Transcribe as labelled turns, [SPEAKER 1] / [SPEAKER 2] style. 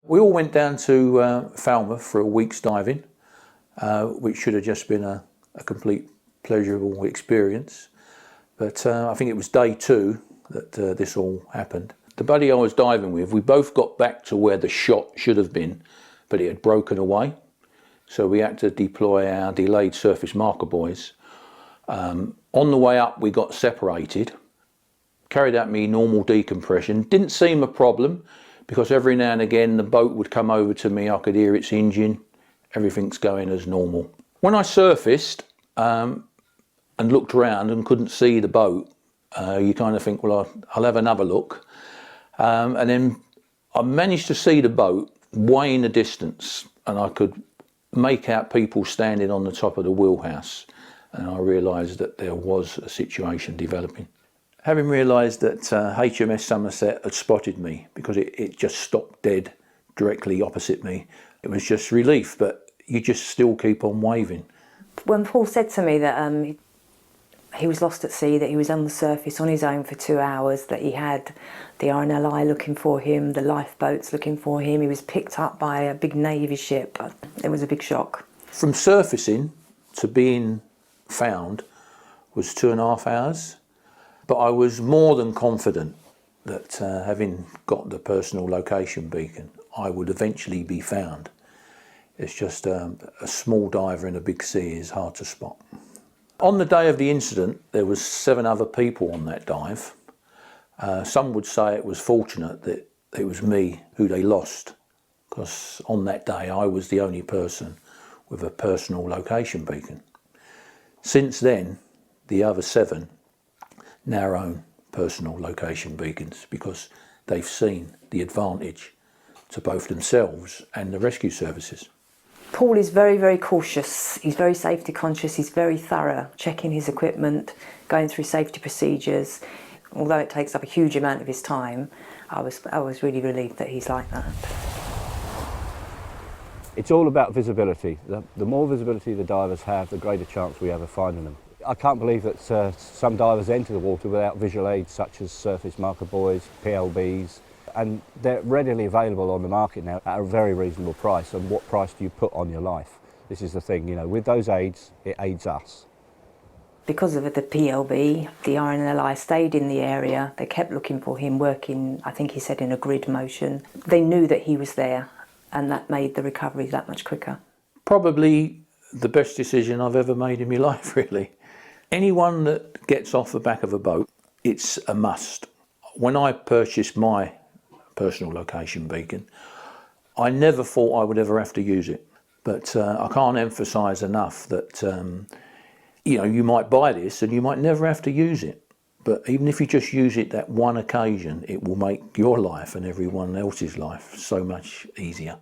[SPEAKER 1] We all went down to Falmouth for a week's diving, which should have just been a complete pleasurable experience. But I think it was day 2 that this all happened. The buddy I was diving with, we both got back to where the shot should have been, but it had broken away. So we had to deploy our delayed surface marker buoys. On the way up, we got separated, carried out me normal decompression. Didn't seem a problem because every now and again the boat would come over to me, I could hear its engine, everything's going as normal. When I surfaced and looked around and couldn't see the boat, you kind of think, well, I'll have another look. And then I managed to see the boat way in the distance, and I could make out people standing on the top of the wheelhouse, and I realised that there was a situation developing. Having realised that HMS Somerset had spotted me, because it just stopped dead directly opposite me, it was just relief, but you just still keep on waving.
[SPEAKER 2] When Paul said to me that he was lost at sea, that he was on the surface on his own for 2 hours, that he had the RNLI looking for him, the lifeboats looking for him, he was picked up by a big Navy ship, it was a big shock.
[SPEAKER 1] From surfacing to being found was 2.5 hours, but I was more than confident that having got the personal location beacon, I would eventually be found. It's just a small diver in a big sea is hard to spot. On the day of the incident, there was 7 other people on that dive. Some would say it was fortunate that it was me who they lost, because on that day I was the only person with a personal location beacon. Since then, the other 7 now own personal location beacons because they've seen the advantage to both themselves and the rescue services.
[SPEAKER 2] Paul is very, very cautious. He's very safety conscious. He's very thorough, checking his equipment, going through safety procedures. Although it takes up a huge amount of his time, I was really relieved that he's like that.
[SPEAKER 3] It's all about visibility. The more visibility the divers have, the greater chance we have of finding them. I can't believe that some divers enter the water without visual aids such as surface marker buoys, PLBs, and they're readily available on the market now at a very reasonable price. And what price do you put on your life? This is the thing, you know, with those aids, it aids us.
[SPEAKER 2] Because of the PLB, the RNLI stayed in the area. They kept looking for him, working, I think he said, in a grid motion. They knew that he was there, and that made the recovery that much quicker.
[SPEAKER 1] Probably the best decision I've ever made in my life, really. Anyone that gets off the back of a boat, it's a must. When I purchased my personal location beacon, I never thought I would ever have to use it. But I can't emphasise enough that you know, you might buy this and you might never have to use it. But even if you just use it that one occasion, it will make your life and everyone else's life so much easier.